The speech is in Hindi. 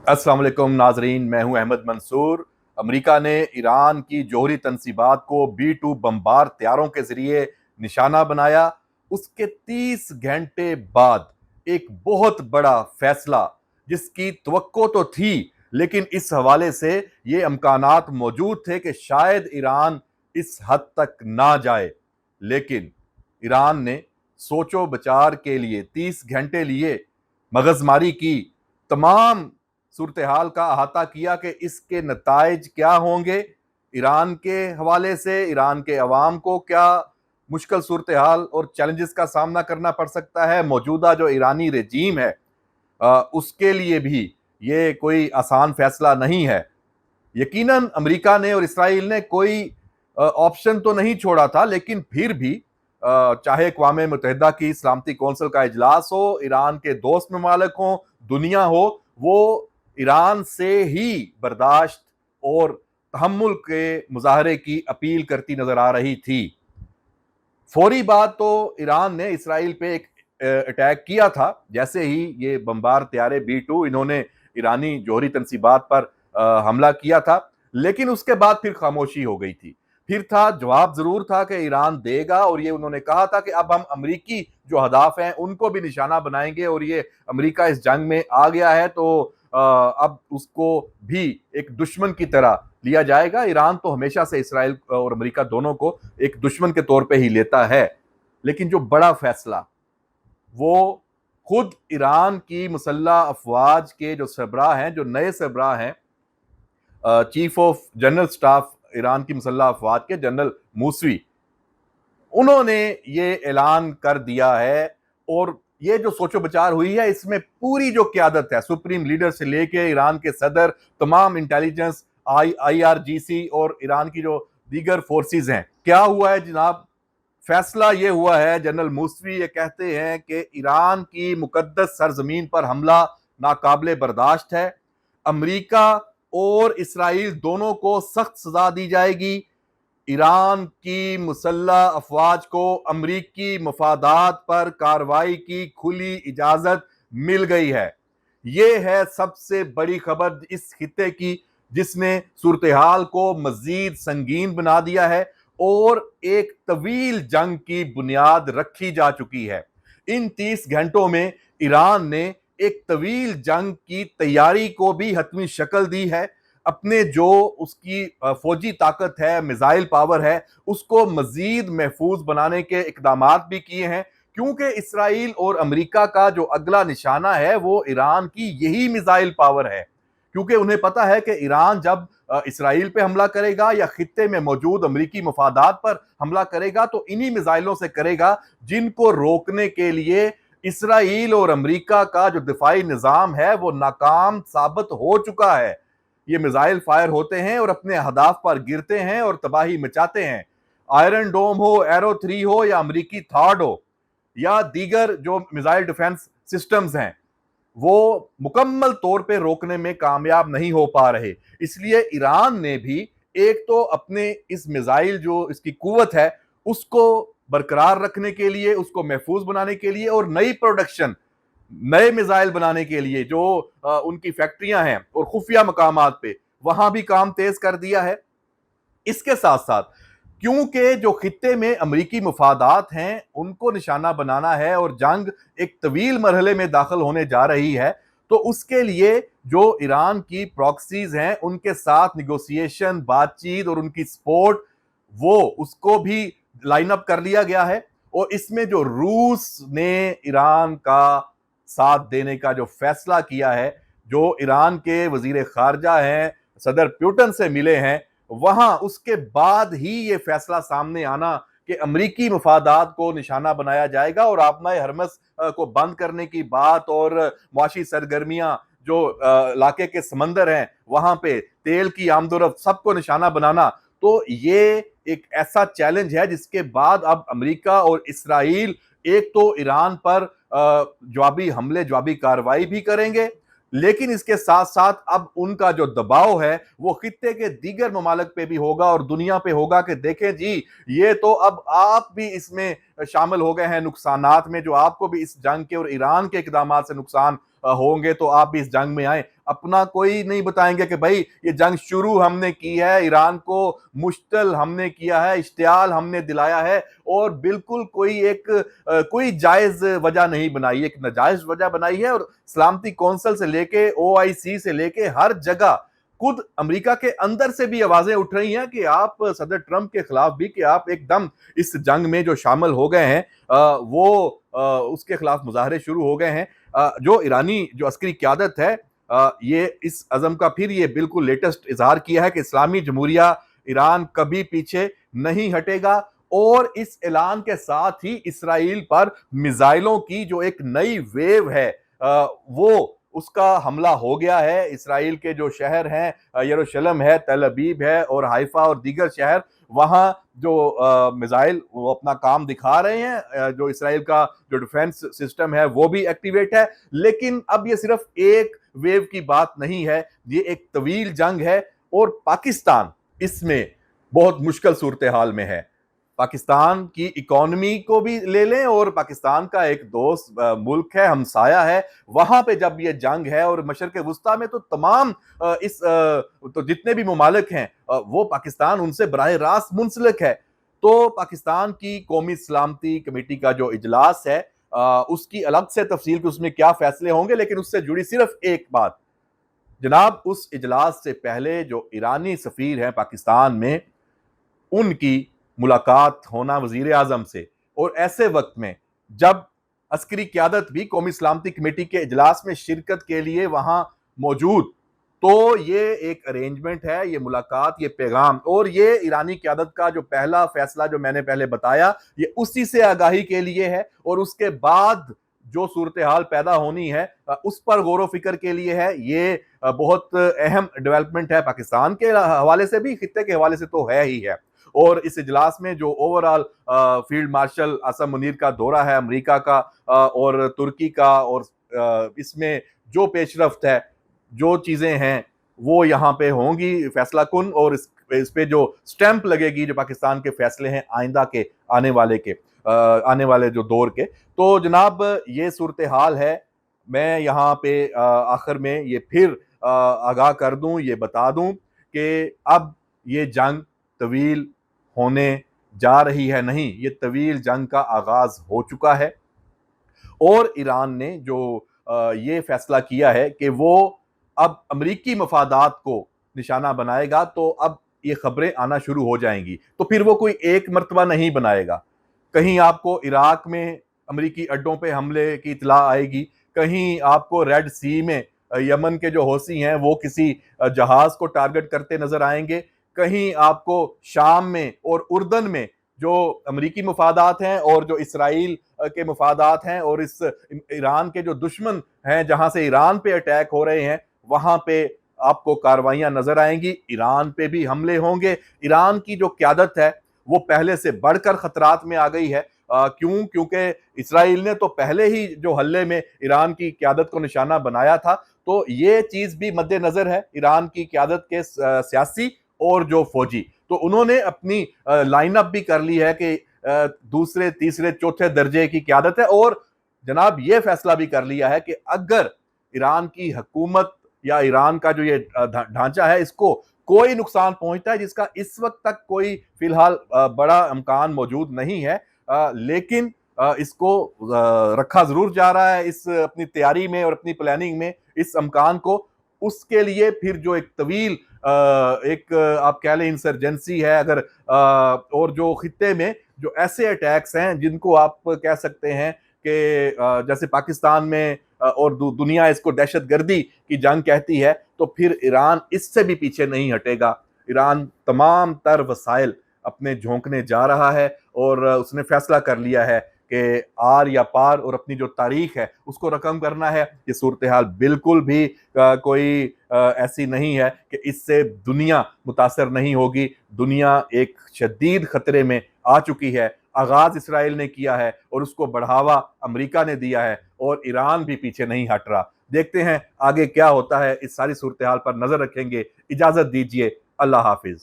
अस्सलाम वालेकुम नाजरीन, मैं हूं अहमद मंसूर। अमेरिका ने ईरान की जौहरी तनसीबात को B-2 बमबार तैयारों के जरिए निशाना बनाया। उसके 30 घंटे बाद एक बहुत बड़ा फैसला, जिसकी तवक्को तो थी, लेकिन इस हवाले से ये अमकानात मौजूद थे कि शायद ईरान इस हद तक ना जाए, लेकिन ईरान ने सोचो विचार के लिए 30 घंटे लिए, मगजमारी की, तमाम सूरत हाल का अहाता किया कि इसके नताइज क्या होंगे। ईरान के हवाले से ईरान के अवाम को क्या मुश्किल सूरत हाल और चैलेंजेस का सामना करना पड़ सकता है। मौजूदा जो ईरानी रजीम है, उसके लिए भी ये कोई आसान फैसला नहीं है। यकीनन अमेरिका ने और इसराइल ने कोई ऑप्शन तो नहीं छोड़ा था, लेकिन फिर भी चाहे अक़वाम मुत्तहिदा की सलामती कौंसिल का इजलास हो, ईरान के दोस्त ममालिक हों, दुनिया हो, वो ईरान से ही बर्दाश्त और तहम्मुल के मुजाहरे की अपील करती नजर आ रही थी। फौरी बात तो ईरान ने इसराइल पे एक अटैक किया था। जैसे ही ये बमबार तैयारे B-2 इन्होंने ईरानी जौहरी तनसीबात पर हमला किया था, लेकिन उसके बाद फिर खामोशी हो गई थी। फिर था, जवाब जरूर था कि ईरान देगा, और ये उन्होंने कहा था कि अब हम अमरीकी जो अहदाफ हैं उनको भी निशाना बनाएंगे, और ये अमरीका इस जंग में आ गया है तो अब उसको भी एक दुश्मन की तरह लिया जाएगा। ईरान तो हमेशा से इसराइल और अमेरिका दोनों को एक दुश्मन के तौर पे ही लेता है। लेकिन जो बड़ा फैसला, वो खुद ईरान की मुसल्लह अफवाज के जो सरबराह हैं, जो नए सरबराह हैं, chief of general staff Iran की मुसल्लह अफवाज के जनरल मूसवी, उन्होंने ये ऐलान कर दिया है। और ये जो सोचो विचार हुई है, इसमें पूरी जो क्यादत है, सुप्रीम लीडर से लेके ईरान के सदर, तमाम इंटेलिजेंस, IRGC और ईरान की जो दीगर फोर्सेस हैं, क्या हुआ है जनाब? फैसला ये हुआ है, जनरल मूसवी ये कहते हैं कि ईरान की मुकद्दस सरजमीन पर हमला नाकाबिले बर्दाश्त है। अमेरिका और इसराइल दोनों को सख्त सजा दी जाएगी। ईरान की मुसल्लह अफवाज को अमरीकी मफादात पर कार्रवाई की खुली इजाजत मिल गई है। ये है सबसे बड़ी खबर इस खित्ते की, जिसने सूरत हाल को मजीद संगीन बना दिया है, और एक तवील जंग की बुनियाद रखी जा चुकी है। इन 30 घंटों में ईरान ने एक तवील जंग की तैयारी को भी हतमी शक्ल दी है। अपने जो उसकी फौजी ताकत है, मिसाइल पावर है, उसको मजीद महफूज बनाने के इकदामात भी किए हैं, क्योंकि इसराइल और अमेरिका का जो अगला निशाना है वो ईरान की यही मिसाइल पावर है। क्योंकि उन्हें पता है कि ईरान जब इसराइल पे हमला करेगा या खित्ते में मौजूद अमेरिकी मफादात पर हमला करेगा, तो इन्हीं मिसाइलों से करेगा, जिनको रोकने के लिए इसराइल और अमेरिका का जो दिफाई निजाम है वो नाकाम साबित हो चुका है। ये मिसाइल फायर होते हैं और अपने अहदाफ पर गिरते हैं और तबाही मचाते हैं। आयरन डोम हो, एरो 3 हो, या अमेरिकी थार्ड हो, या दीगर जो मिसाइल डिफेंस सिस्टम्स हैं, वो मुकम्मल तौर पे रोकने में कामयाब नहीं हो पा रहे। इसलिए ईरान ने भी एक तो अपने इस मिसाइल जो इसकी कुव्वत है उसको बरकरार रखने के लिए, उसको महफूज बनाने के लिए, और नई प्रोडक्शन, नए मिसाइल बनाने के लिए जो उनकी फैक्ट्रियां हैं और खुफिया मकामात पे, वहां भी काम तेज कर दिया है। इसके साथ साथ, क्योंकि जो खित्ते में अमरीकी मुफादात हैं उनको निशाना बनाना है और जंग एक तवील मरहले में दाखिल होने जा रही है, तो उसके लिए जो ईरान की प्रॉक्सीज हैं उनके साथ निगोसिएशन, बातचीत और उनकी सपोर्ट, वो उसको भी लाइन अप कर लिया गया है। और इसमें जो रूस ने ईरान का साथ देने का जो फैसला किया है, जो ईरान के वजीर खारजा हैं, सदर प्यूटन से मिले हैं, वहां उसके बाद ही ये फैसला सामने आना कि अमरीकी मफादात को निशाना बनाया जाएगा और आबनाए हरमस को बंद करने की बात, और मुआशी सरगर्मियां जो इलाके के समंदर हैं वहां पे तेल की आमदोरफ्त, सबको निशाना बनाना, तो ये एक ऐसा चैलेंज है जिसके बाद अब अमेरिका और इसराइल एक तो ईरान पर जवाबी हमले, जवाबी कार्रवाई भी करेंगे, लेकिन इसके साथ साथ अब उनका जो दबाव है वो खित्ते के दीगर ममालिक पे भी होगा और दुनिया पे होगा कि देखें जी, ये तो अब आप भी इसमें शामिल हो गए हैं नुकसानात में, जो आपको भी इस जंग के और ईरान के इकदामात से नुकसान होंगे, तो आप भी इस जंग में आए। अपना कोई नहीं बताएंगे कि भाई ये जंग शुरू हमने की है, ईरान को मुश्तल हमने किया है, इश्तियाल हमने दिलाया है, और बिल्कुल कोई जायज वजह नहीं बनाई, एक नाजायज वजह बनाई है। और सलामती कौंसिल से लेके OIC से लेके हर जगह खुद अमेरिका के अंदर से भी आवाजें उठ रही हैं कि आप सदर ट्रंप के खिलाफ भी, कि आप एकदम इस जंग में जो शामिल हो गए हैं वो उसके खिलाफ मुजाहरे शुरू हो गए हैं। जो ईरानी जो अस्करी क्यादत है, ये इस अज़म का फिर ये बिल्कुल लेटेस्ट इजहार किया है कि इस्लामी जमहूरिया ईरान कभी पीछे नहीं हटेगा, और इस ऐलान के साथ ही इसराइल पर मिसाइलों की जो एक नई वेव है वो उसका हमला हो गया है। इसराइल के जो शहर हैं, यरूशलेम है, तल अबीब है और हाइफा और दीगर शहर, वहां जो मिसाइल वो अपना काम दिखा रहे हैं। जो इसराइल का जो डिफेंस सिस्टम है वो भी एक्टिवेट है। लेकिन अब ये सिर्फ एक वेव की बात नहीं है, ये एक तवील जंग है, और पाकिस्तान इसमें बहुत मुश्किल सूरत हाल में है। पाकिस्तान की इकोनॉमी को भी ले लें, और पाकिस्तान का एक दोस्त मुल्क है, हमसाया है, वहां पे जब ये जंग है, और मशरक़ वुस्ता में तो तमाम तो जितने भी ममालिक हैं वो पाकिस्तान उनसे बराह रास्त मुंसलिक है। तो पाकिस्तान की कौमी सलामती कमेटी का जो इजलास है उसकी अलग से तफसील कि उसमें क्या फैसले होंगे, लेकिन उससे जुड़ी सिर्फ एक बात, जनाब उस इजलास से पहले जो ईरानी सफीर हैं पाकिस्तान में, उनकी मुलाकात होना वजीर आजम से, और ऐसे वक्त में जब अस्करी क्यादत भी कौमी सलामती कमेटी के इजलास में शिरकत के लिए वहां मौजूद, तो ये एक अरेंजमेंट है, ये मुलाकात, ये पैगाम, और ये ईरानी क्यादत का जो पहला फैसला जो मैंने पहले बताया, ये उसी से आगाही के लिए है, और उसके बाद जो सूरत हाल पैदा होनी है उस पर गौर फिक्र के लिए है। ये बहुत अहम डेवलपमेंट है पाकिस्तान के हवाले से भी, खित्ते के हवाले से तो है ही है। और इस इजलास में जो overall field marshal Asim Munir का दौरा है अमेरिका का और तुर्की का, और इसमें जो पेशरफ्त है, जो चीज़ें हैं वो यहाँ पे होंगी फैसला कुन, और इस पे जो स्टैंप लगेगी जो पाकिस्तान के फैसले हैं आइंदा के आने वाले जो दौर के। तो जनाब ये सूरत हाल है। मैं यहाँ पे आखिर में ये फिर आगाह कर दूं, ये बता दूं कि अब ये जंग तवील होने जा रही है नहीं, ये तवील जंग का आगाज हो चुका है, और ईरान ने जो ये फैसला किया है कि वो अब अमरीकी मफादात को निशाना बनाएगा, तो अब ये खबरें आना शुरू हो जाएंगी। तो फिर वो कोई एक मर्तबा नहीं बनाएगा, कहीं आपको इराक में अमरीकी अड्डों पे हमले की इतला आएगी, कहीं आपको रेड सी में यमन के जो हौसी हैं वो किसी जहाज को टारगेट करते नजर आएंगे, कहीं आपको शाम में और उर्दन में जो अमरीकी मफादात हैं और जो इसराइल के मफादात हैं और इस ईरान के जो दुश्मन हैं जहां से ईरान पे अटैक हो रहे हैं, वहां पे आपको कार्रवाइयां नजर आएंगी। ईरान पे भी हमले होंगे। ईरान की जो क्यादत है वो पहले से बढ़कर खतरात में आ गई है। क्योंकि इसराइल ने तो पहले ही जो हल्ले में ईरान की क्यादत को निशाना बनाया था, तो ये चीज भी मद्देनजर है ईरान की क्यादत के सियासी और जो फौजी। तो उन्होंने अपनी लाइनअप भी कर ली है कि दूसरे तीसरे चौथे दर्जे की क्यादत है, और जनाब ये फैसला भी कर लिया है कि अगर ईरान की हुकूमत या ईरान का जो ये ढांचा है इसको कोई नुकसान पहुंचता है, जिसका इस वक्त तक कोई फिलहाल बड़ा इम्कान मौजूद नहीं है, लेकिन इसको रखा जरूर जा रहा है इस अपनी तैयारी में और अपनी प्लानिंग में इस इम्कान को। उसके लिए फिर जो एक तवील एक आप कह लें इंसर्जेंसी है, अगर और जो खित्ते में जो ऐसे अटैक्स हैं जिनको आप कह सकते हैं कि जैसे पाकिस्तान में और दुनिया इसको दहशतगर्दी की जंग कहती है, तो फिर ईरान इससे भी पीछे नहीं हटेगा। ईरान तमाम तर वसाइल अपने झोंकने जा रहा है, और उसने फैसला कर लिया है कि आर या पार, और अपनी जो तारीख है उसको रकम करना है। ये सूरत हाल बिल्कुल भी कोई ऐसी नहीं है कि इससे दुनिया मुतासर नहीं होगी। दुनिया एक शदीद खतरे में आ चुकी है। आगाज इसराइल ने किया है और उसको बढ़ावा अमेरिका ने दिया है, और ईरान भी पीछे नहीं हट रहा। देखते हैं आगे क्या होता है। इस सारी सूरत हाल पर नजर रखेंगे। इजाजत दीजिए, अल्लाह हाफिज।